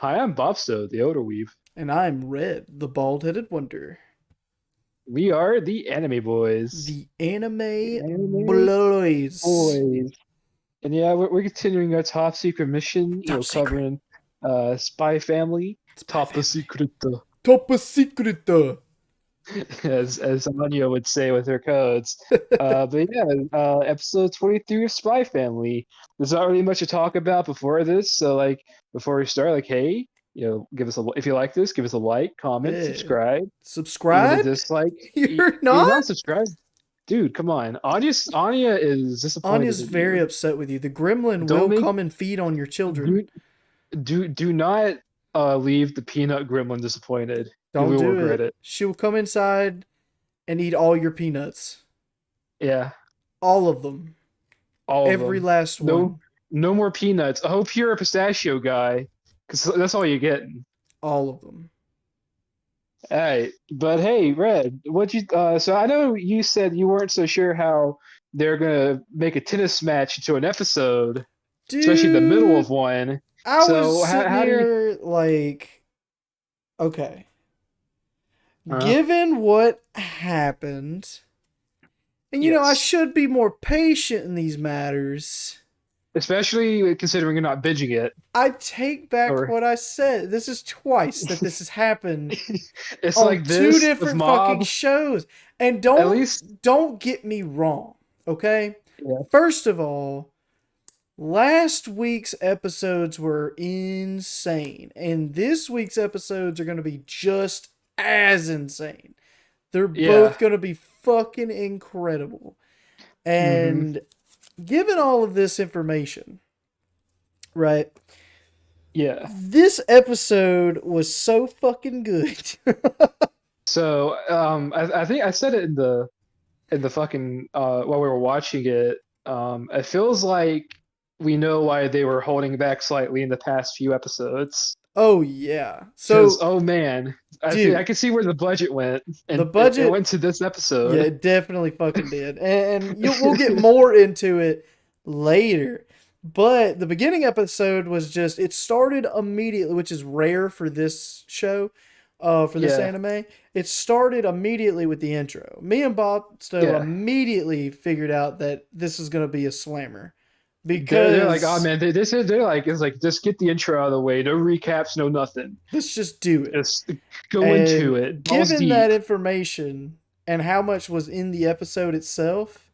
Hi, I'm Bopsto, the Odor Weave. And I'm Red, the bald-headed wonder. We are the Anime Boys. The anime Anime boys. Boys. And yeah, we're continuing our top secret mission, Top secret. covering Spy Family, Spy Top family. Secret, Top secret. as Anya would say with her codes. But yeah, episode 23 of Spy Family. There's not really much to talk about before this, so before we start, hey, give us a if you like this, give us a like, comment, Yeah. subscribe. Even a Subscribed? dislike. You're You're not? not subscribed, dude. Come on, Anya is disappointed Anya's in very you. upset with you. The gremlin Don't will make come and feed on your children. do do not leave the peanut gremlin disappointed. You Don't will do regret it. it. She will come inside and eat all your peanuts. Yeah, All of them. all of Every them. last No, one. no more peanuts. I hope you're a pistachio guy, because that's all you get. All of them. All right, but hey, Red, what you? So I know you said you weren't so sure how they're gonna make a tennis match into an episode, especially in the middle of Dude, one. I was So sitting how do you? here like, okay. Uh, Given what happened, and I yes, should be more patient in these matters. especially considering you're not binging it, I take back or what I said. This is twice that this has happened it's on like two this with different fucking Mob. shows. And At least, don't get me wrong, okay? yeah, First of all, last week's episodes were insane, and this week's episodes are going to be just as insane. They're yeah, both going to be fucking incredible. hmm And given all of this information, right? yeah. This episode was so fucking good. So I think I said it in the fucking while we were watching it. It feels like we know why they were holding back slightly in the past few episodes. Oh yeah. Because So, oh man, I dude, can see where the budget went, the and it budget, went to this yeah, episode. it definitely fucking did. And we'll get more into it later. But the beginning episode was just, it started immediately, which is rare for this show, for this Yeah, anime. It started immediately with the intro. Me and Bob Stowe yeah. immediately figured out that this is going to be a slammer They're like, oh because man, they're like, it's like just get the intro out of the way, no recaps, no nothing, let's just do it. just go into And it, balls given that deep. information and how much was in the episode itself,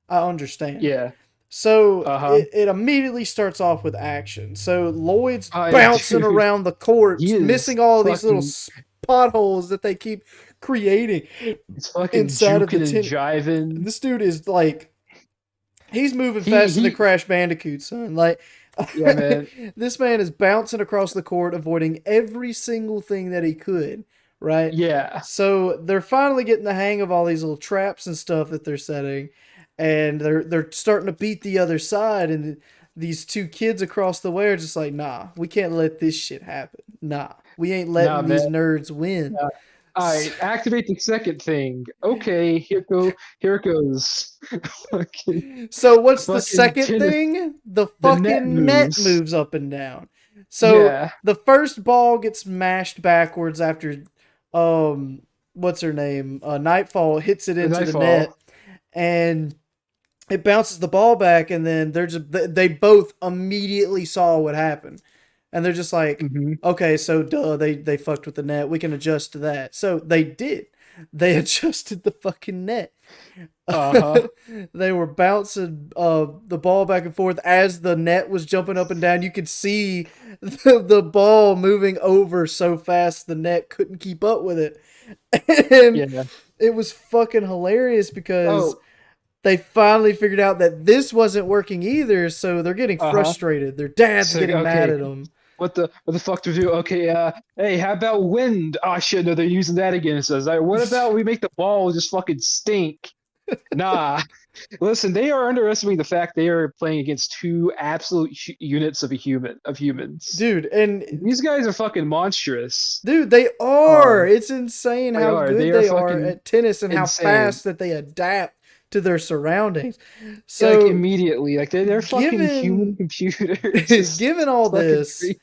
I understand it. Yeah, So uh-huh. it immediately starts off with action. So Lloyd's bouncing Dude, around the he court, is missing all these little fucking, potholes that they keep creating he's fucking inside of the juking and tin. jiving. This dude is like, he's moving faster than He, Crash Bandicoot, son. Like, yeah, man, this man is bouncing across the court, avoiding every single thing that he could, right? yeah, So they're finally getting the hang of all these little traps and stuff that they're setting, and they're starting to beat the other side. And these two kids across the way are just like, nah, we can't let this shit happen. Nah, we ain't nah, letting these man. nerds win. Uh, all right, activate the second thing. Okay, here it goes. fucking, So what's the fucking second tennis, thing? The the net fucking net moves. moves up and down. So Yeah, the first ball gets mashed backwards after what's her name? Nightfall hits it the into the nightfall. net, and it bounces the ball back, and then they both immediately saw what happened. And they're just like, Hmm. okay, so duh, they fucked with the net. We can adjust to that. So they did. They adjusted the fucking net. Uh-huh. They were bouncing the ball back and forth as the net was jumping up and down. You could see the ball moving over so fast the net couldn't keep up with it. And Yeah. it was fucking hilarious because Oh, they finally figured out that this wasn't working either, so they're getting uh-huh. frustrated. Their dad's So getting mad okay, at them. what the fuck do we do? Okay, hey, how about wind? Oh shit, no, they're using that again. It says, like, what about we make the ball just fucking stink? Nah, listen, they are underestimating the fact they are playing against two absolute units of humans. Dude, and These guys are fucking monstrous. dude, they are. Um, It's insane they how are. They good are they are fucking at tennis and how insane. fast that they adapt to their surroundings. Like So, immediately, like they're fucking human given computers. It's given all fucking this, crazy.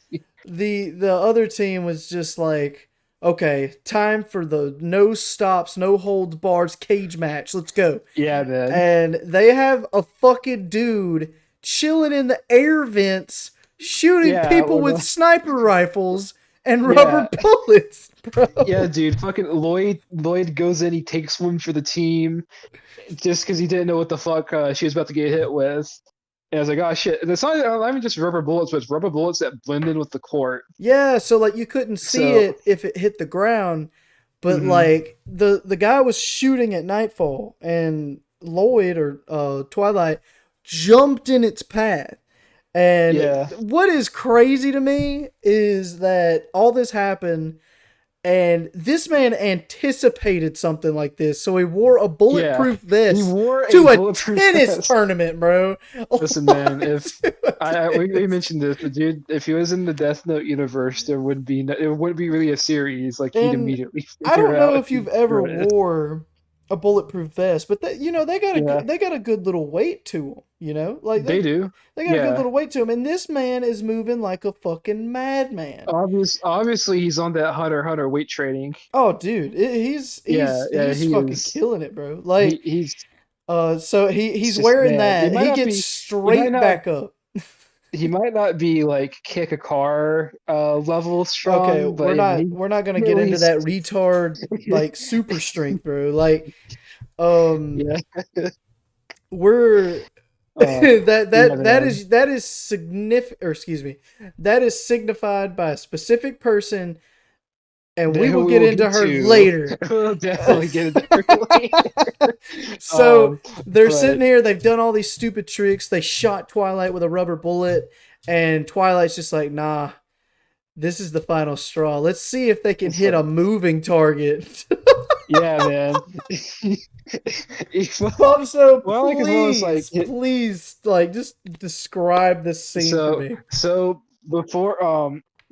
the other team was just like, okay, time for the no stops, no holds bars cage match. Let's go. Yeah, man. And they have a fucking dude chilling in the air vents, shooting Yeah, people with sniper rifles and yeah, rubber bullets, bro. yeah, dude. Fucking Lloyd goes in. He takes one for the team just because he didn't know what the fuck she was about to get hit with. And I was like, oh shit. And it's not even just rubber bullets, but it's rubber bullets that blend in with the court. Yeah, so like you couldn't see So, it if it hit the ground, but mhm. like the guy was shooting at nightfall, and Lloyd or Twilight jumped in its path. And Yeah, what is crazy to me is that all this happened, and this man anticipated something like this, so he wore a yeah. bulletproof He vest wore a to a bulletproof tennis vest. tournament, bro. Listen, man, Like, if we mentioned this, but dude, if he was in the Death Note universe, there would be it wouldn't be really a series. Like he'd and immediately I figure don't know out if who you've ever wrote it. wore a bulletproof vest, but that they got Yeah, they got a good little weight to them. Like they do. they got a good Yeah, little weight to them, and this man is moving like a fucking madman. obviously he's on that Hunter weight training. Oh, dude, Yeah, yeah, he's he fucking is. killing it, bro. Like, He's so it's he's just wearing man. that. He gets He might straight not back up. he might not be like kick a car level Okay, strong, but I mean we're not gonna he at get into that least retard like super strength, bro. Like, um, yeah. we're Uh, yeah, man. that is significant, or excuse me, that is signified by a specific person, and we That will we get will into get her to. later. We'll definitely get into her later. So Um, they're but sitting here, they've done all these stupid tricks. They shot Twilight with a rubber bullet, and Twilight's just like, nah, this is the final straw. Let's see if they can it's hit like, a moving target. yeah, man. So Well, like as well as like please, like, just describe this scene for so me. so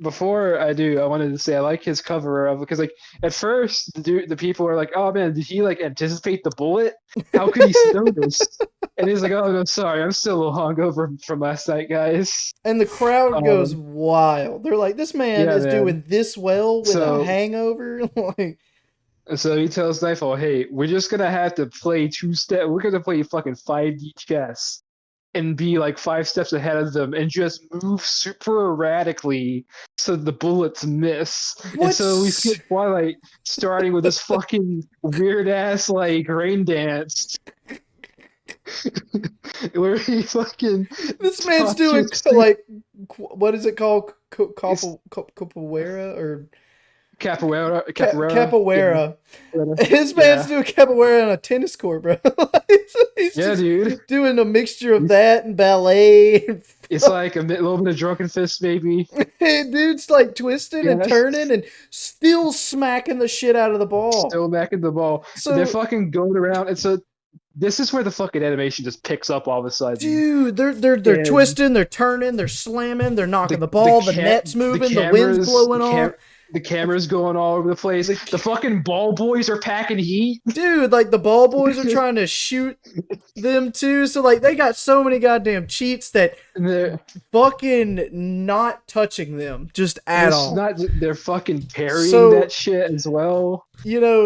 before I do, I wanted to say I like his cover of because like at first the people are like, oh man, did he like anticipate the bullet? How could he know this? And he's like, oh no, sorry, I'm still a little hungover from last night, guys. And the crowd goes Um, wild. They're like, this man yeah, is man. doing this well with a So hangover. Like, So he tells Nightfall, "Hey, we're just gonna have to play two step. We're gonna play fucking 5D chess and be like 5 steps ahead of them and just move super erratically so the bullets miss." And so we what's skip Twilight starting with this fucking weird ass like rain dance where he fucking this man's doing? touches Like, what is it called? it's Capoeira or capoeira, yeah, capoeira. This man's yeah, doing capoeira on a tennis court, bro. He's yeah, just dude. doing a mixture of that and ballet. It's like a little bit of drunken fist, maybe. And dude's like twisting and Yes. turning and still smacking the shit out of the ball. Still back in the ball. They're So, fucking going around. And so this is where the fucking animation just picks up all of a sudden. dude, they're And twisting, they're turning, they're slamming, they're knocking the the the ball, the cat net's the moving, the wind's cameras blowing off. the cameras going all over the place. The The fucking ball boys are packing heat. dude, like the ball boys are trying to shoot them too. So like they got so many goddamn cheats that And fucking not touching them just at it's all. not they're fucking parrying that So, shit as well.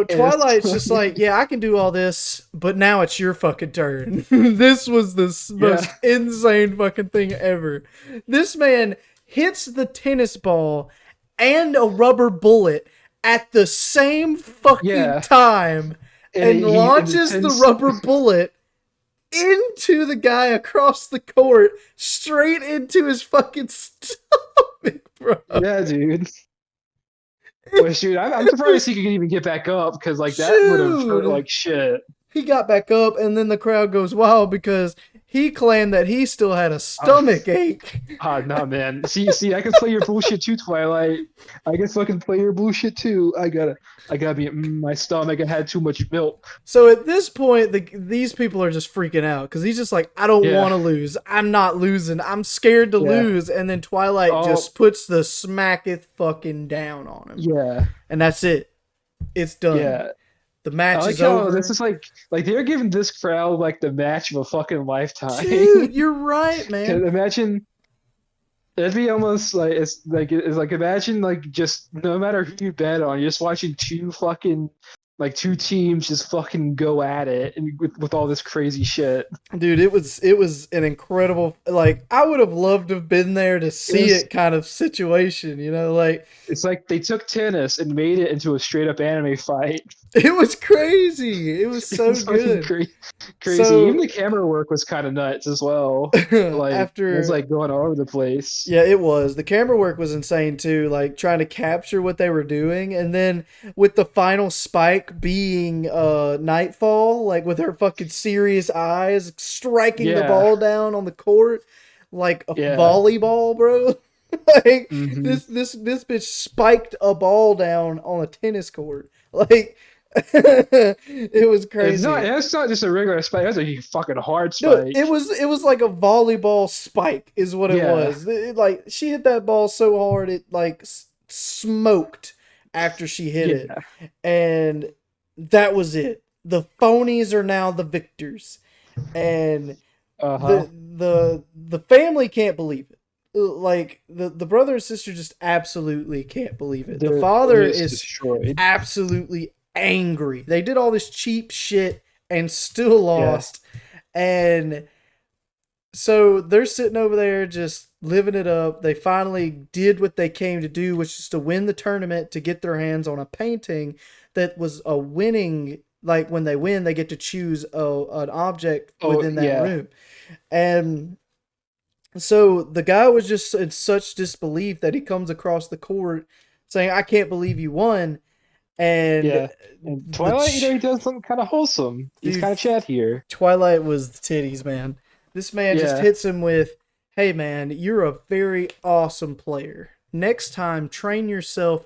And it's Twilight's just like, yeah, I can do all this, but now it's your fucking turn. This was the yeah, most insane fucking thing ever. This man hits the tennis ball and a rubber bullet at the same fucking yeah. time And and he and the launches the tense rubber bullet into the guy across the court, straight into his fucking stomach, bro. yeah, dude. Well, shoot, I'm surprised he could even get back up because like that would have hurt Dude. like shit. He got back up, and then the crowd goes wild because he claimed that he still had a Uh, stomach ache. nah, man. See, I can play your bullshit too, Twilight. I can fucking play your bullshit too. I gotta be my stomach. I had too much milk. So at this point, these people are just freaking out because he's just like, I don't Yeah, want to lose. I'm not losing. I'm scared to yeah. lose. And then Twilight Oh, just puts the smacketh fucking down on him. yeah, And that's it. It's done. yeah. The I match like is how this over. is like they're giving this crowd like the match of a fucking lifetime. Dude, you're right, man. 'Cause It'd be almost like it's like imagine like just no matter who you bet on, you're just watching two teams just fucking go at it and with all this crazy shit. Dude, it was an incredible, like, I would have loved to have been there to It see was it kind of situation, like it's like they took tennis and made it into a straight up anime fight. it was crazy. It was It so was fucking good. crazy. Even So the camera work was kind of nuts as well. Like it was after like going all over the place. yeah, it was. The camera work was insane too, like trying to capture what they were doing, and then with the final spike being Nightfall, like with her fucking serious eyes striking the Yeah, ball down on the court like a yeah. volleyball, bro. Like Hmm. this bitch spiked a ball down on a tennis court. Like it was crazy. It's not just a regular spike. That's a fucking hard No, spike. it was like a volleyball spike is what it Yeah, was. Like she hit that ball so hard it like smoked after she hit it, yeah. and that was it. The phonies are now the victors, and Uh huh. the family can't believe it. Like the brother and sister just absolutely can't believe it. The They're father just is destroyed. absolutely angry. They did all this cheap shit and still Yeah. lost. And so they're sitting over there just living it up. They finally did what they came to do, which is to win the tournament to get their hands on a painting that was a winning. Like when they win, they get to choose an object Oh within that yeah. room. And so the guy was just in such disbelief that he comes across the court saying, "I can't believe you won." And Yeah. And the Twilight, he does something kind of wholesome. He's dude, kind of chat here. Twilight was the titties, man. This man just Yeah. hits him with, "Hey, man, you're a very awesome player. Next time, train yourself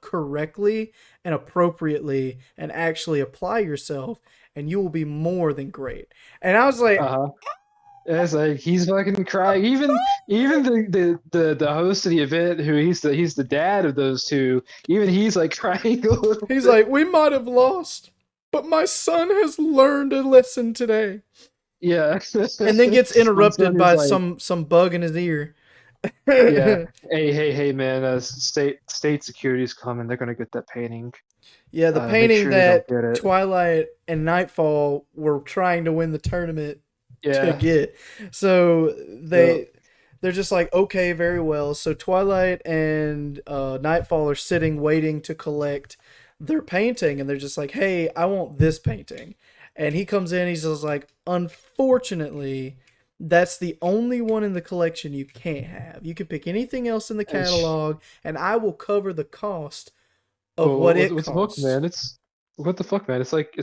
correctly and appropriately, and actually apply yourself, and you will be more than great." And I was Uh like, huh. It's like he's fucking crying. Even the host of the event, who he's the dad of those two. Even he's like crying a little he's bit. like, "We might have lost, but my son has learned a lesson today." Yeah. And then gets My son interrupted is by like, some bug in his ear. yeah. Hey, man. State security's coming. They're gonna get that painting. Yeah, the Make painting sure they don't that get it. Twilight and Nightfall were trying to win the tournament to Yeah. get. So Yeah. they're just like, okay, very well. So Twilight and Nightfall are sitting waiting to collect their painting, and they're just like, hey, I want this painting. And he comes in, he's just like, unfortunately, that's the only one in the collection you can't have. You can pick anything else in the And sh- catalog, and I will cover the cost of Oh, what it what's the book, costs. man? It's what the fuck, man? It's like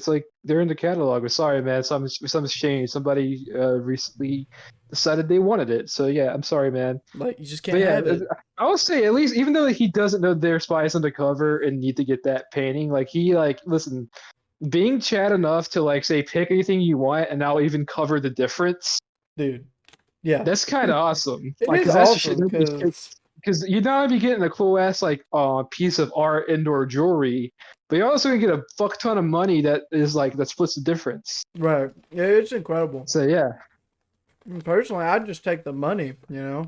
they're in the catalog. But sorry, man. Something's changed. Somebody recently decided they wanted it. So yeah, I'm sorry, man. Like, you just But can't yeah, have it. I will say at least even though he doesn't know their spies undercover and need to get that painting, like he like listen, being Chad enough to like say pick anything you want and now even cover the difference. Dude. Yeah. That's kind of awesome. It Like, is cause that's shit awesome nobody because because you not only be getting a cool ass like piece of art indoor jewelry, but you're also gonna get a fuck ton of money that is like that splits the difference. right. Yeah, it's incredible. So yeah, Personally, I'd just take the money,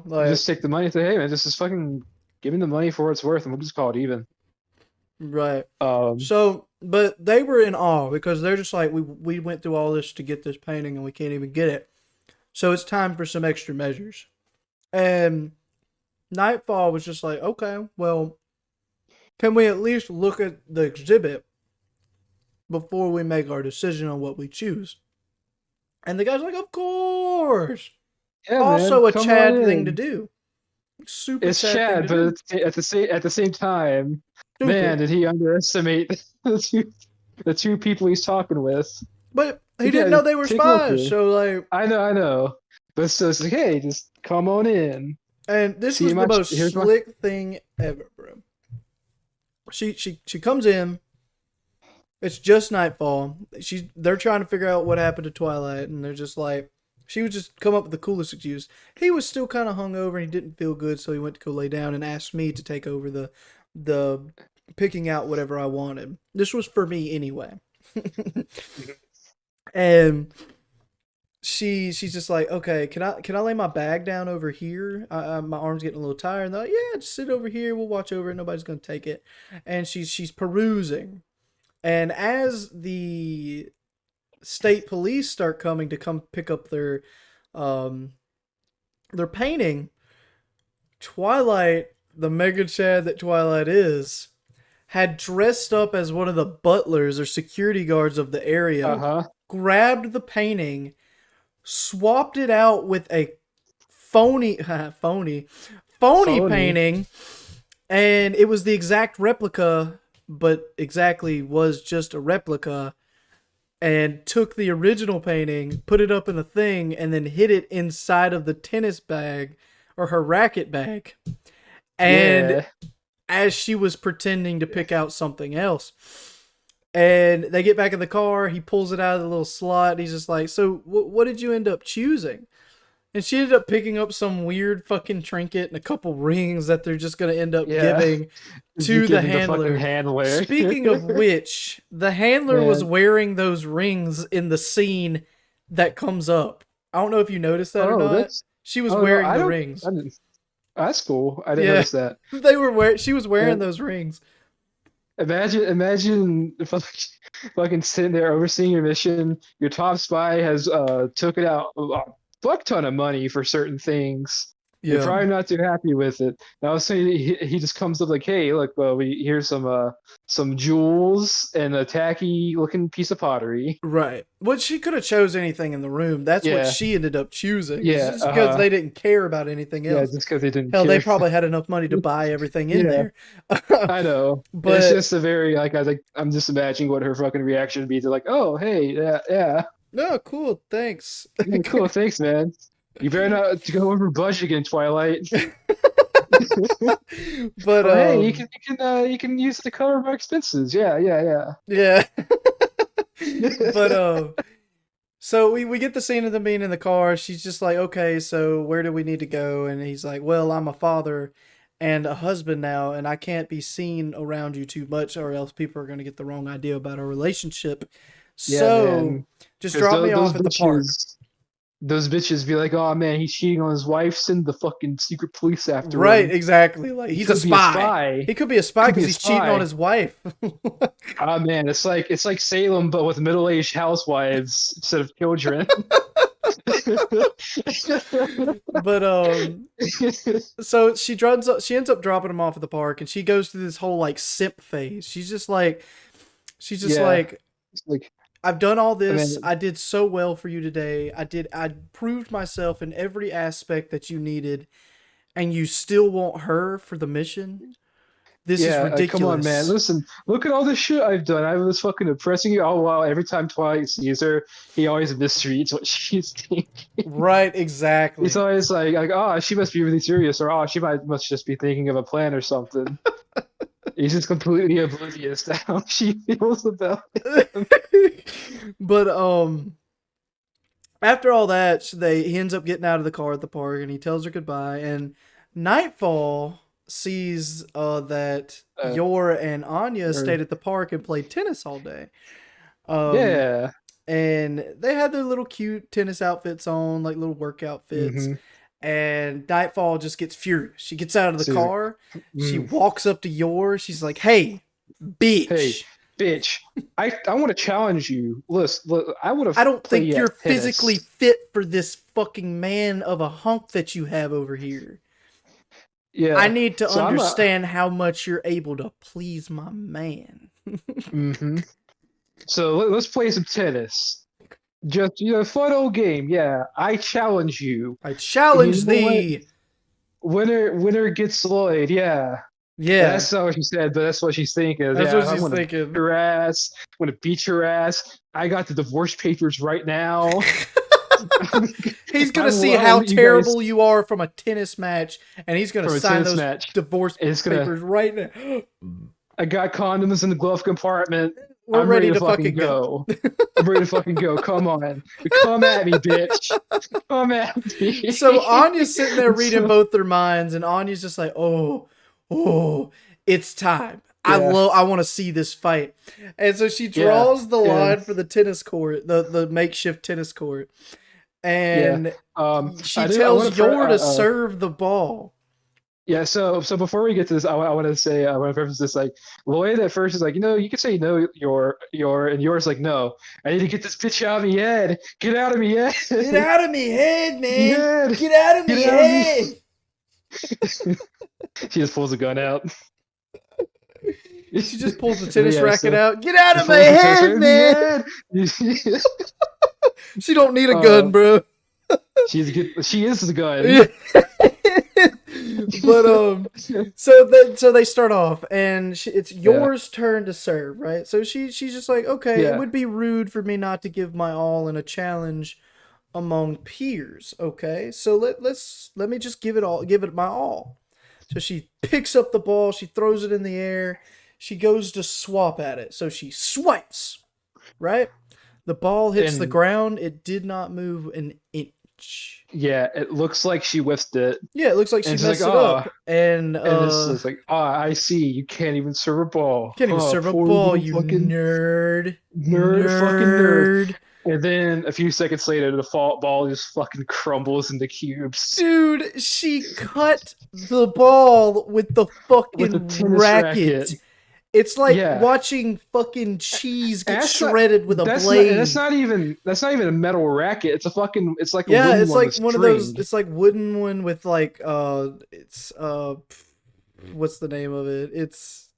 Like, just take the money and say, hey man, this is fucking give me the money for what it's worth, and we'll just call it even. right. Um, So, but they were in awe because they're just like, we went through all this to get this painting and we can't even get it. So it's time for some extra measures. And Nightfall was just like, okay, well, can we at least look at the exhibit before we make our decision on what we choose? And the guy's like, of course. yeah, man, Also a come on Chad thing to in. do. Super It's Chad thing Chad, to but do. at the same time, man, Stupid. did he underestimate the two people he's talking with? But he Like, didn't yeah, know they were take a look spies. here. So, like, I know. But so it's like, hey, just come on in. and this See was the my most here's my slick thing ever, bro. She comes in. It's just nightfall. They're trying to figure out what happened to Twilight, and they're just like, she would just come up with the coolest excuse. He was still kind of hungover and he didn't feel good, so he went to go lay down and asked me to take over the picking out whatever I wanted. This was for me anyway. And she's just like, okay, can I lay my bag down over here? My arm's getting a little tired. And they're like, yeah, just sit over here. We'll watch over it. Nobody's gonna take it. And she's perusing. And as the state police start coming to come pick up um their painting, Twilight, the mega chad that Twilight is, had dressed up as one of the butlers or security guards of the area, Uh-huh. grabbed the painting, swapped it out with a phony phony painting, and it was the exact replica, but exactly was just a replica, and took the original painting, put it up in a thing, and then hid it inside of the tennis bag or her racket bag. And Yeah. as she was pretending to pick out something else. And they get back in the car. He pulls it out of the little slot. He's just like, so what did you end up choosing? And she ended up picking up some weird fucking trinket and a couple rings that they're just going to end up giving to the handler. Speaking of which, the handler was wearing those rings in the scene that comes up. I don't know if you noticed that or not. She was wearing the rings. That's cool. I didn't notice that. She was wearing those rings. Imagine fucking sitting there overseeing your mission. Your top spy has taken out a fuck ton of money for certain things. Yeah. You're probably not too happy with it. Now, saying he just comes up like, hey, look, well, here's some jewels and a tacky looking piece of pottery. Right. Well, she could have chose anything in the room. That's what she ended up choosing. Yeah. Just because they didn't care about anything else. Yeah, just because they didn't. Hell, they probably had enough money to buy everything in there. I know, but it's just a very I'm just imagining what her fucking reaction would be to like, oh, hey, yeah. No, cool, thanks. Cool, thanks, man. You better not go over budget again, Twilight. But hey, you can use it to cover my expenses. Yeah. But so we get the scene of them being in the car. She's just like, okay, so where do we need to go? And he's like, well, I'm a father and a husband now, and I can't be seen around you too much, or else people are going to get the wrong idea about our relationship. So just drop me off at the park. Those bitches be like, oh man, he's cheating on his wife, send the fucking secret police after him. Right, exactly. Like he's a spy. He could be a spy because he's cheating on his wife. Oh man, it's like Salem but with middle-aged housewives instead of children. But so she ends up dropping him off at the park, and she goes through this whole like simp phase. She's just like I've done all this. I did so well for you today. I proved myself in every aspect that you needed, and you still want her for the mission? This is ridiculous. Come on, man. Listen, look at all this shit I've done. I was fucking oppressing you. Oh, wow. Every time Twilight sees her, he always mistreats what she's thinking. Right, exactly. He's always like, oh, she must be really serious, or oh, she must just be thinking of a plan or something. He's just completely oblivious to how she feels about it. But after all that, he ends up getting out of the car at the park, and he tells her goodbye. And Nightfall sees that Yor and Anya stayed at the park and played tennis all day. And they had their little cute tennis outfits on, like little workout fits. Mm-hmm. And Nightfall just gets furious. She gets out of the car. She walks up to Yor. She's like, hey, bitch. Hey, bitch. I want to challenge you. Listen, I don't think you're physically fit for this fucking man of a hunk that you have over here. Yeah. I need to understand how much you're able to please my man. Mm-hmm. So let's play some tennis. Just fun old game. Yeah, I challenge you. I challenge thee. Winner gets Lloyd. Yeah. That's not what she said, but that's what she's thinking. That's what she's thinking. Beat your ass. I'm gonna beat your ass. I got the divorce papers right now. He's gonna see how terrible you are from a tennis match, and he's gonna sign those divorce papers right now. I got condoms in the glove compartment. I'm ready to fucking go. I'm ready to fucking go. Come on. Come at me, bitch. Come at me. So Anya's sitting there reading both their minds, and Anya's just like, oh, it's time. Yeah. I want to see this fight. And so she draws the line for the tennis court, the makeshift tennis court. Yeah. and I she do. I want tells to. Yor to serve the ball. Yeah. So before we get to this, I want to say I want to preface this. Like Lloyd at first is like, you could say no, your, and yours like no. I need to get this bitch out of me head. Get out of me head. Get out of me head, man! Head. Get out of Get me out of me. head! She just pulls a gun out. She just pulls the tennis Yeah, racket so out. Get out of my pulls the tennis head, racket man! out of me head. She don't need a gun, bro. She is the gun. But so they start off, and it's Yeah. Yor's turn to serve, right? So she's just like, okay, it Yeah. would be rude for me not to give my all in a challenge among peers. Okay, so let me just give it my all. So she picks up the ball, she throws it in the air, she goes to swap at it. So she swipes, right? The ball hits the And ground. It did not move an inch. yeah, it looks like she whiffed it. Yeah, it looks like she And it's messed like, it oh, up. And and it's like, I see. You can't even serve a ball. can't even Oh, serve a poor ball, little you fucking nerd. fucking nerd. Nerd. And then a few seconds later, the ball just fucking crumbles into cubes Dude, she cut the ball with the with a fucking tennis racket. It's like Yeah, watching fucking cheese get that's not. shredded with a That's not. blade. That's not even. That's not even a metal racket. It's a fucking. It's like a Yeah, wooden it's one like that's one of those. stringed. It's like wooden one with like it's what's the name of it? It's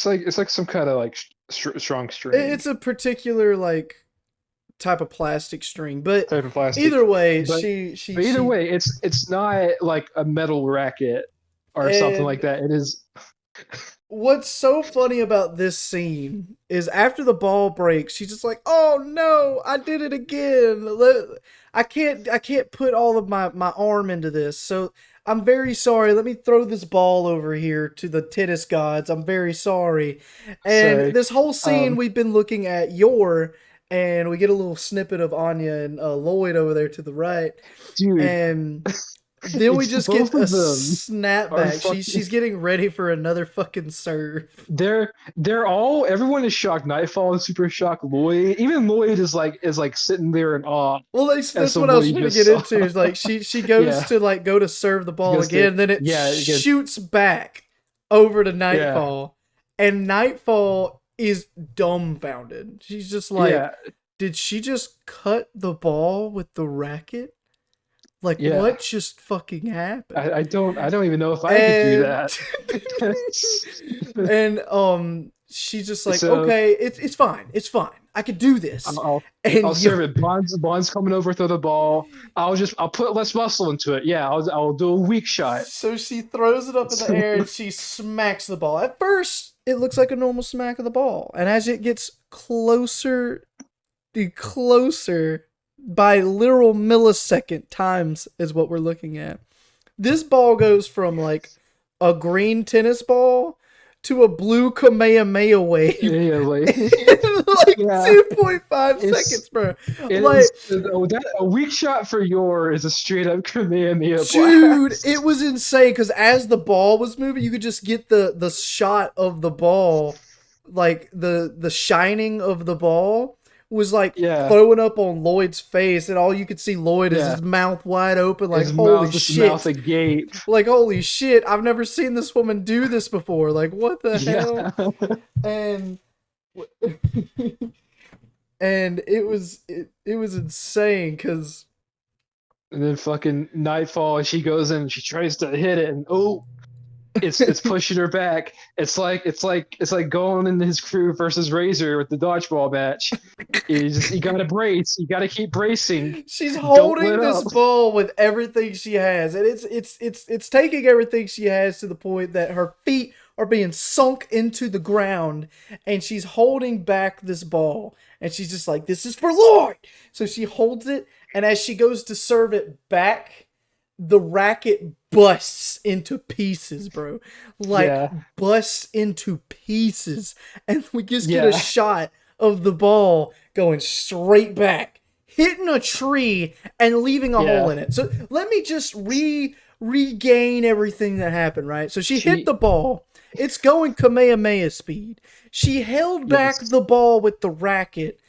like some kind of like strong string It's a particular like type of plastic string, but type of plastic. either way, But she either way, it's not like a metal racket or something like and that. It is. what's so funny about this scene is after the ball breaks, she's just like, "Oh no, I did it again. I can't put all of my arm into this. So I'm very sorry. Let me throw this ball over here to the tennis gods. I'm very sorry." And Sorry. this whole scene we've been looking at Yor, and we get a little snippet of Anya and Lloyd over there to the right, Dude, and then we it's just both get a of them are snapback. fucking. She's getting ready for another fucking serve. They're all. Everyone is shocked. Nightfall is super shocked. Lloyd, even Lloyd is like sitting there in awe Well, as that's to what I what was he trying to just get saw. into. Is like she goes Yeah, to like go to serve the he ball goes to again, then it yeah, he goes shoots back over to yeah, Nightfall, and Nightfall is dumbfounded. She's just like, yeah, "Did she just cut the ball with the racket? Like yeah. what just fucking happened?" I don't even know if I could do And that. and she's just like, So "Okay, it's fine, it's fine. I could do this." I'll I'll, And I'll serve it. Bond's coming over throw the ball. I'll put less muscle into it. Yeah, I'll do a weak shot. So she throws it up in the air and she smacks the ball. At first, it looks like a normal smack of the ball. And as it gets closer and closer by literal millisecond times is what we're looking at. This ball goes from like a green tennis ball to a blue Kamehameha wave Yeah, like in like yeah, 2.5 it's seconds, bro. it Like, is a weak shot for your is a straight up Kamehameha dude, it blast. was insane because as the ball was moving, you could just get the shot of the ball, like the shining of the ball was like Yeah, throwing up on Lloyd's face, and all you could see Lloyd is yeah. his mouth wide open, like His holy mouth, just mouth shit, agape. like holy shit, I've never seen this woman do this before. Like what the hell? Yeah. And and it was insane because And then fucking nightfall, and she goes in and she tries to hit it, and oh, it's pushing her back. It's like going into his crew versus Razor with the dodgeball match. You gotta brace. You gotta keep bracing. she's Don't holding let this up. ball with everything she has, and it's taking everything she has to the point that her feet are being sunk into the ground, and she's holding back this ball, and she's just like, "This is for Lord." So she holds it, and as she goes to serve it back, the racket busts into pieces, bro. Like Yeah, busts into pieces, and we just get a yeah, shot of the ball going straight back, hitting a tree and leaving a hole yeah. in it. So let me just regain everything that happened, right? So she hit She the ball. It's going Kamehameha speed. She held back yes. the ball with the racket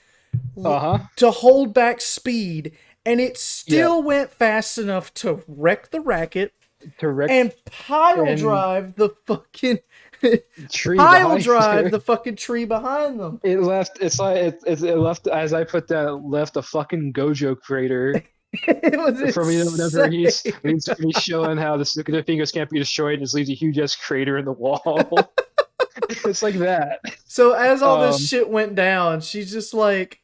Uh-huh. to hold back speed, and it Yeah, still went fast enough to wreck the racket correct. and pile And drive the fucking tree pile behind drive her. the fucking tree behind them. It left. It's like it left. As I put that, it left a fucking Gojo crater It was from whenever insane. he's showing how the fingers can't be destroyed and just leaves a huge ass crater in the wall. It's like that. So as all this Um, shit went down, she's just like,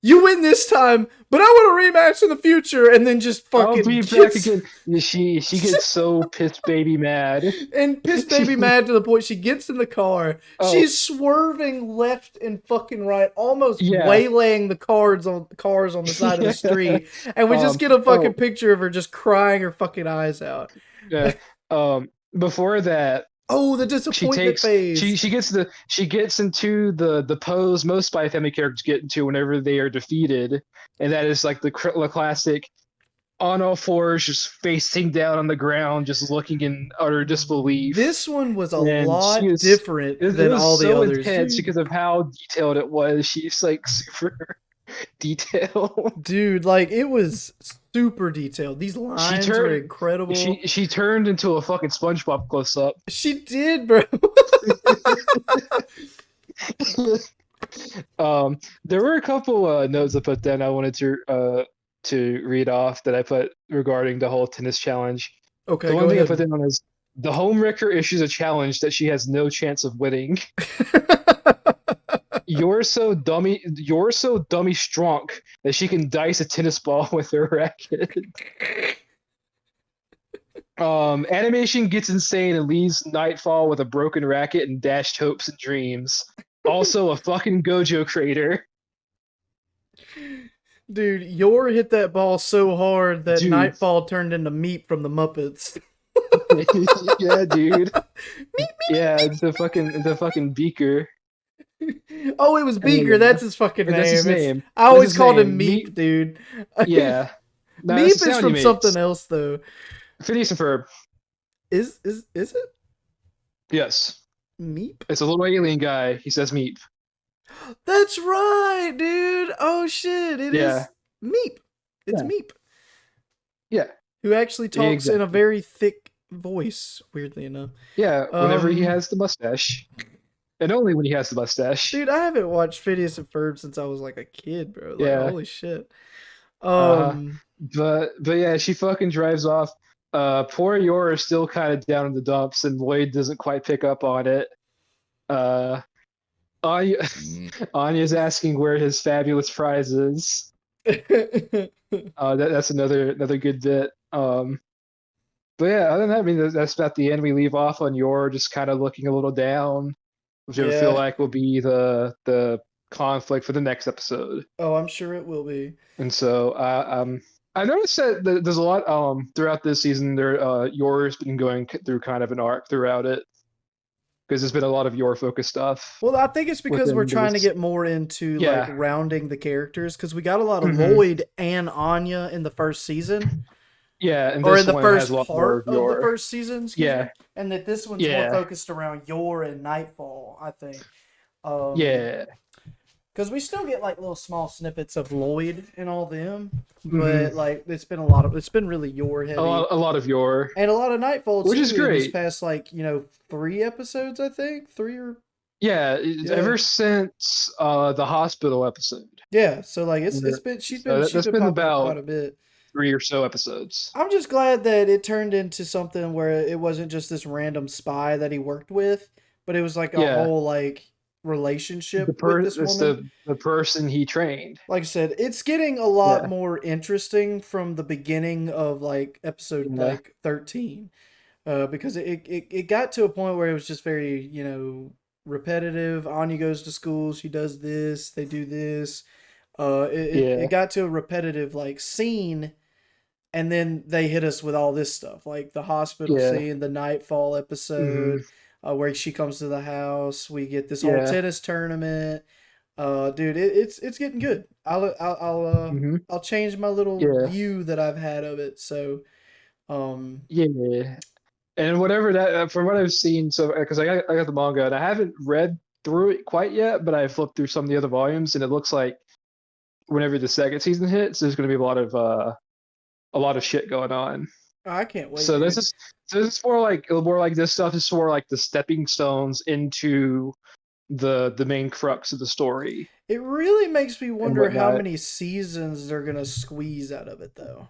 "You win this time, but I want a rematch in the future," and then just I'll fucking be back gets again. She gets so pissed baby mad. and piss She, baby mad to the point she gets in the car. oh She's swerving left and fucking right, almost yeah, waylaying the cars on the side of the yeah. street, and we just get a fucking Oh picture of her just crying her fucking eyes out. yeah. Before that, Oh, the disappointment phase. she gets into the pose most Spy Family characters get into whenever they are defeated, and that is like the classic on all fours, just facing down on the ground, just looking in utter disbelief. This one was a And she lot is different it than was all the so others, intense dude. because of how detailed it was. She's like super detailed. Dude, like it was super detailed. These She lines were turned incredible. she turned into a fucking SpongeBob close up. She did, bro. There were a couple notes I put down I wanted to read off that I put regarding the whole tennis challenge. Okay, The go one thing I put ahead. down is the homewrecker issues a challenge that she has no chance of winning. You're so dummy strong that she can dice a tennis ball with her racket. Animation gets insane and leaves Nightfall with a broken racket and dashed hopes and dreams. Also a fucking Gojo crater. Dude, Yor hit that ball so hard that Dude. Nightfall turned into Meep from the Muppets. Yeah, dude. Yeah, the fucking beaker. Oh, it was Beaker. Yeah. That's his fucking That's his name. It's name. I That's always his called him name. Meep, dude. Yeah. No, that's the Meep is sound he from something makes. else though. Phineas and Ferb. Is it Yes. Meep? It's a little alien guy. He says meep. That's right, dude. Oh shit, it Yeah. is Meep. It's Yeah. Meep, Yeah. who actually talks in a Exactly. very thick voice, weirdly enough. Yeah. Whenever he Um, has the mustache. And only when he has the mustache. dude, I haven't watched Phineas and Ferb since I was like a kid, bro. Like, Yeah. holy shit. Uh-huh. Um, But yeah, she fucking drives off. Poor Yor is still kind of down in the dumps, and Lloyd doesn't quite pick up on it. Uh, Anya, Anya's asking where his fabulous prize is. That's another good bit. But yeah, other than that, I mean, that's about the end. We leave off on Yor just kind of looking a little down, which I feel yeah. like will be the conflict for the next episode. Oh, I'm sure it will be. And so I noticed that there's a lot throughout this season. Yor's been going through kind of an arc throughout it because there's been a lot of Yor focused stuff Well, I think it's because we're within trying to this. get more into like Yeah. rounding the characters because we got a lot of Hmm. Lloyd and Anya in the first season. Yeah, and Or in this the one has a first lot more part of of the Yor. first season, excuse Yeah. me, and that this one's more Yeah. focused around Yor and Nightfall, I think. Yeah. Because we still get like little small snippets of Lloyd and all them, Hmm. but like it's been really Yor heavy A lot of Yor, and a lot of Nightfall which is too in this great. past like 3 episodes, I think 3 or Yeah, yeah. ever since the hospital episode. Yeah, so like it's Where- been So she's that's been been popping up about quite a bit. 3 or so episodes. I'm just glad that it turned into something where it wasn't just this random spy that he worked with, but it was like a Yeah, whole like relationship with this it's woman. the person he trained. Like I said, it's getting a lot Yeah, more interesting from the beginning of like episode yeah, like 13. Because it got to a point where it was just very, repetitive. Anya goes to school, she does this, they do this. It yeah, got to a repetitive like scene, and then they hit us with all this stuff, like the hospital yeah. scene, the Nightfall Hmm. episode, where she comes to the house. We get this whole Yeah. tennis tournament. Dude, it's getting good. Hmm. I'll change my little Yeah. view that I've had of it. So, um, Yeah. And whatever that, from what I've seen, so because I got the manga and I haven't read through it quite yet, but I flipped through some of the other volumes, and it looks like whenever the second season hits, there's going to be a lot of shit going on. I can't wait, So this dude. is more like this stuff is more like the stepping stones into the main crux of the story It really makes me and wonder how whatnot. many seasons they're gonna squeeze out of it, though.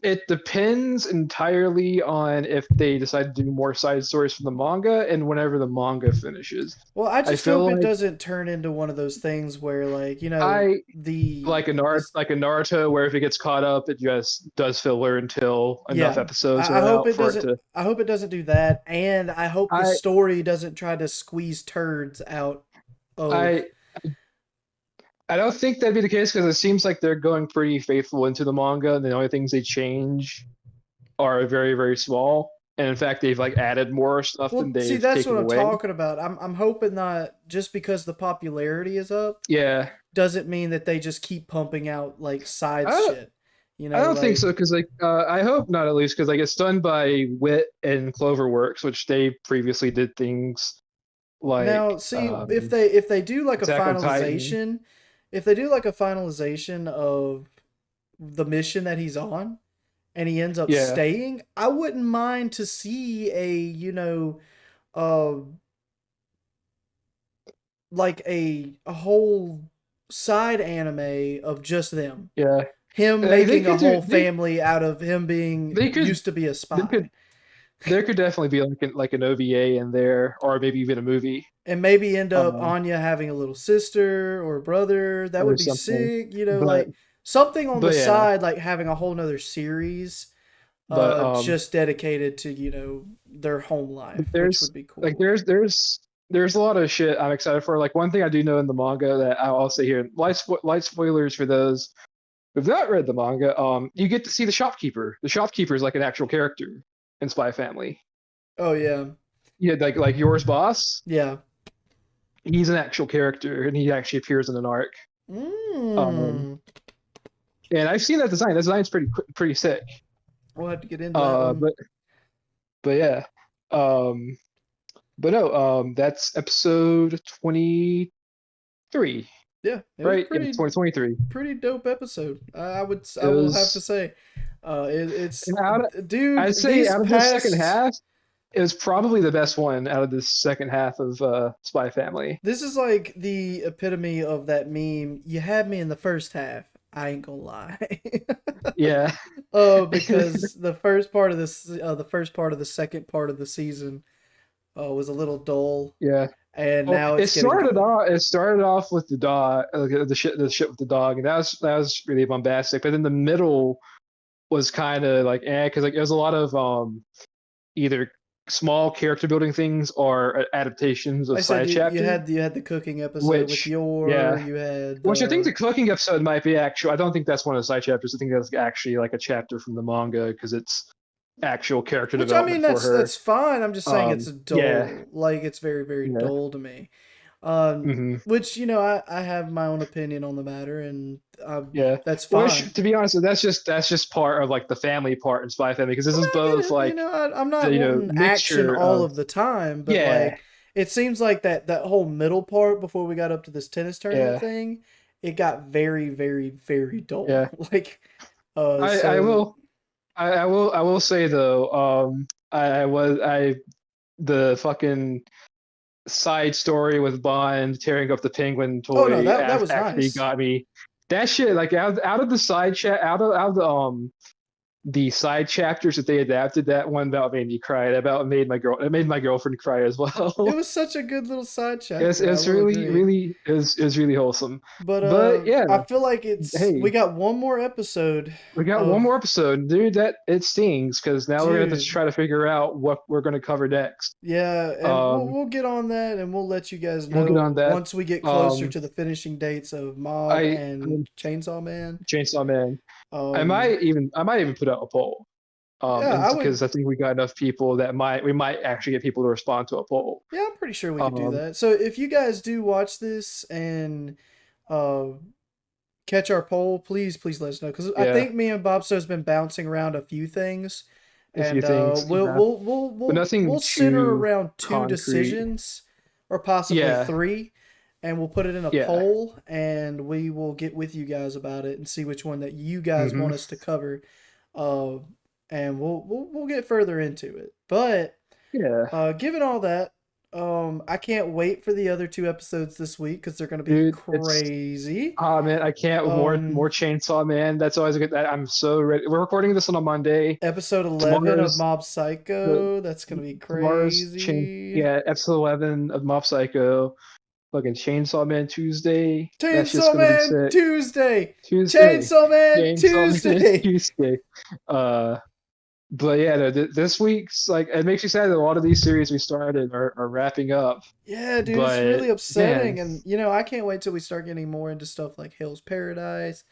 It depends entirely on if they decide to do more side stories from the manga and whenever the manga finishes. Well, I I just hope feel it like doesn't turn into one of those things where, like, I the this. Like a Naruto where if it gets caught up, it just does filler until enough Yeah, episodes I are hope out it for it doesn't. to. I hope it doesn't do that, and I hope the I story doesn't try to squeeze turds out of. I I don't think that'd be the case because it seems like they're going pretty faithful into the manga, and the only things they change are very, very small. And in fact, they've like added more stuff than Well, see, they've that's what taken I'm away. talking about. I'm hoping not just because the popularity is up Yeah, doesn't mean that they just keep pumping out like side I shit. I don't think Like so because like I hope not at least because like it's done by Wit and Cloverworks, which they previously did things like now, see if they do like a Attack on Titan. finalization, if they do like a finalization of the mission that he's on, and he ends up Yeah, staying, I wouldn't mind to see a uh like a whole side anime of just them. yeah. Him They making a could do whole family out of him being they could used to be a they spy. could there could definitely be like an OVA in there or maybe even a movie And maybe end up um Anya having a little sister or brother. That or would be something. sick. But Like something on the yeah, side, like having a whole nother series but just dedicated to, their home life, which there's would be like cool. there's a lot of shit I'm excited for. Like one thing I do know in the manga that I'll say here, light spoilers for those who've not read the manga. You get to see the shopkeeper. The shopkeeper is like an actual character in Spy Family. Oh yeah. Yeah, like yours boss. Yeah. He's an actual character, and he actually appears in an arc. Um, Mm. and I've seen that design. That design's pretty sick. We'll have to get into that Uh, one. but but yeah. Um, but no. That's episode 23, Yeah, it was right? Yeah, 2023. pretty dope episode. It I will have to was say, it's and out. dude. I'd say These out of this second past half, it was probably the best one out of this second half of Spy Family. This is like the epitome of that meme. You had me in the first half. I ain't gonna lie. Yeah, Oh, because the first part of the second part of the season, was a little dull, yeah. and Well, now it's getting good. it started off with the dog, the shit with the dog, and that was really bombastic. But then the middle was kind of like because like it was a lot of either small character building things or adaptations of Like I said, side chapters, you had the cooking episode with which your, yeah, you had which I think the cooking episode might be actual. I don't think that's one of the side chapters. I think that's actually like a chapter from the manga because it's actual character which I mean development for her. that's fine. I'm just saying it's Yeah, dull. Like it's very yeah. dull to me. Hmm. Which I have my own opinion on the matter, and Yeah, that's fine. which to be honest, that's just part of like the family part in Spy Family because I this mean, is I get both it. like I'm not the wanting action mixture all of of the time, but yeah, like it seems like that whole middle part before we got up to this tennis tournament yeah, thing, it got very dull. yeah. Like, I so will I will say though I was I the fucking side story with Bond tearing up the penguin oh no, toy that was actually nice. got me. That shit like out of the side chat out of the side chapters that they adapted, that one about made me cry. That about made it made my girlfriend cry as It well. was such a good little side chapter. I It's will agree. it was really wholesome. But But yeah, I feel like we hey, got one more episode we got one of more episode, dude. That it stings because now we're gonna have to dude. try to figure out what we're gonna cover next. Yeah, and Um, we'll get on that, and we'll let you guys we'll get on know that. once we get closer Um, to the finishing dates of Mob I and Chainsaw Man. Chainsaw Man. Um, I might even put out a poll. yeah, And I would. because I think we got enough people that we might actually get people to respond to a poll. Yeah, I'm pretty sure we could do Um, that. So if you guys do watch this and uh, catch our poll, please let us know because I yeah, think me and Bobso has been bouncing around a few things, a few and things, yeah, but nothing we'll center too around two concrete. decisions or possibly Yeah, three. and we'll put it in a Yeah. poll, and we will get with you guys about it and see which one that you guys Hmm. want us to cover, uh, and we'll get further into it. But Yeah, given all that, I can't wait for the other two episodes this week because they're gonna be dude, it's crazy. man, I can't more Um, Chainsaw Man. That's always a good. I'm so ready. We're recording this on a Monday. Episode 11 of Tomorrow's Mob the Psycho. That's gonna be tomorrow's chain. crazy. Yeah, episode 11 of Mob Psycho. Fucking Chainsaw Man Tuesday. That's just Chainsaw gonna be Man sick. Tuesday. Tuesday. Chainsaw Man Chainsaw Man Tuesday. Tuesday. Uh, but yeah, no, this week's like it makes me sad that a lot of these series we started are wrapping up. Yeah, dude, it's But really man, upsetting. And, I can't wait till we start getting more into stuff like Hell's Paradise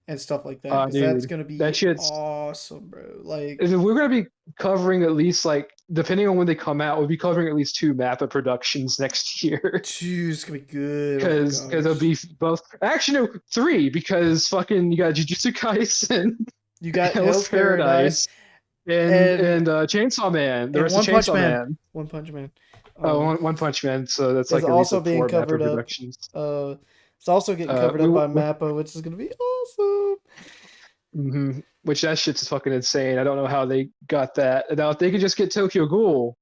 and stuff like that because that's dude, going to that be shit's. awesome, bro. Like, We're gonna be covering at least like depending on when they come out, we'll be covering at least two Mappa productions next year. dude, it's going to be good. Oh my Because it'll gosh. be both. Actually, no, three because fucking you got Jujutsu Kaisen, You got Hell's Hell's Paradise Paradise, and and Chainsaw Man. The and rest of One Punch Chainsaw Man. Man. One Punch Man. Oh, Um, One Punch Man. So that's is like at least also like being four Mappa covered up. productions. Uh, it's also getting Uh, covered we, up by we, Mappa, which is going to be awesome. which that shit's fucking insane. I don't know how they got that. Now if they could just get Tokyo Ghoul,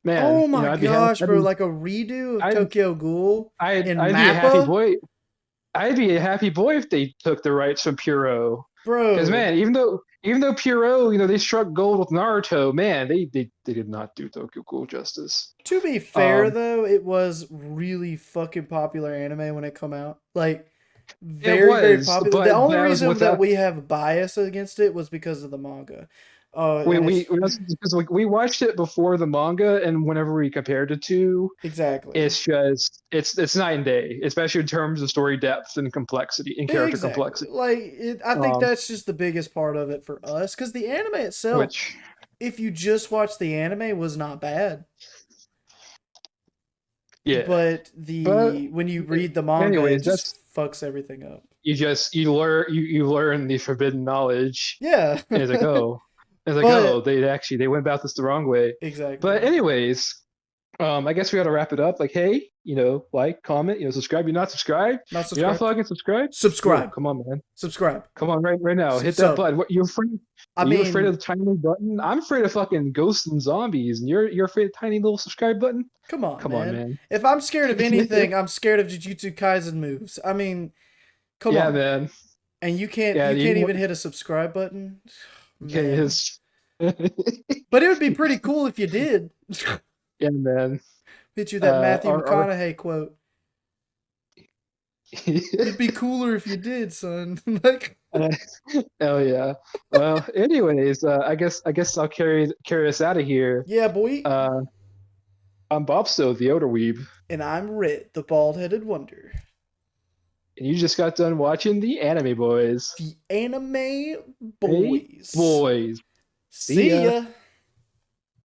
man, Oh my I'd be happy. gosh, bro! Like a redo of I'd, Tokyo Ghoul in I'd be a happy Mappa, boy. I'd be a happy boy if they took the rights from Puro. Because bro. man, even though Puro, they struck gold with Naruto, man, they did not do Tokyo Ghoul justice. To be fair, Um, though, it was really fucking popular anime when it come out. Like, it very, very was, popular. The but only that was reason that without we have bias against it was because of the manga. And it's because we watched it before the manga, and whenever we compared the two, exactly, it's just it's night and day, especially in terms of story depth and complexity and character exactly. complexity. Like, I think Um, that's just the biggest part of it for us, because the anime itself, which if you just watch the anime, was not bad. yeah, But but when you read the manga, it anyways, just that's fucks everything up. you learn the forbidden knowledge Yeah, as I go. As I go, but they went about this the wrong way. But exactly. anyways, I guess we got to wrap it up. Like, hey, like, comment, subscribe. You're not subscribed. Not You're not subscribed. fucking subscribed. Yo, Subscribe. come on, man. Subscribe. Come on, right now. Hit that So, button. What you afraid? I Are you afraid of mean, the tiny little button? I'm afraid of fucking ghosts and zombies, and you're afraid of tiny little subscribe button? come on, Come on, man. man. If I'm scared of anything, I'm scared of Jujutsu Kaisen moves. I mean, come Yeah, on. man. And you can't Yeah, you can't you even hit a subscribe button? okay, Man. his. But it would be pretty cool if you did. Yeah, man. Hit you that Matthew Our McConaughey quote. It'd be cooler if you did, son. Like, Hell yeah. Well, anyways, I guess I'll carry us out of here. yeah, boy. Uh, I'm Bopsto, the Elder Weeb, And I'm Red, the bald-headed wonder. and you just got done watching the Anime Boys. The anime Hey, boys. boys. See See ya. ya.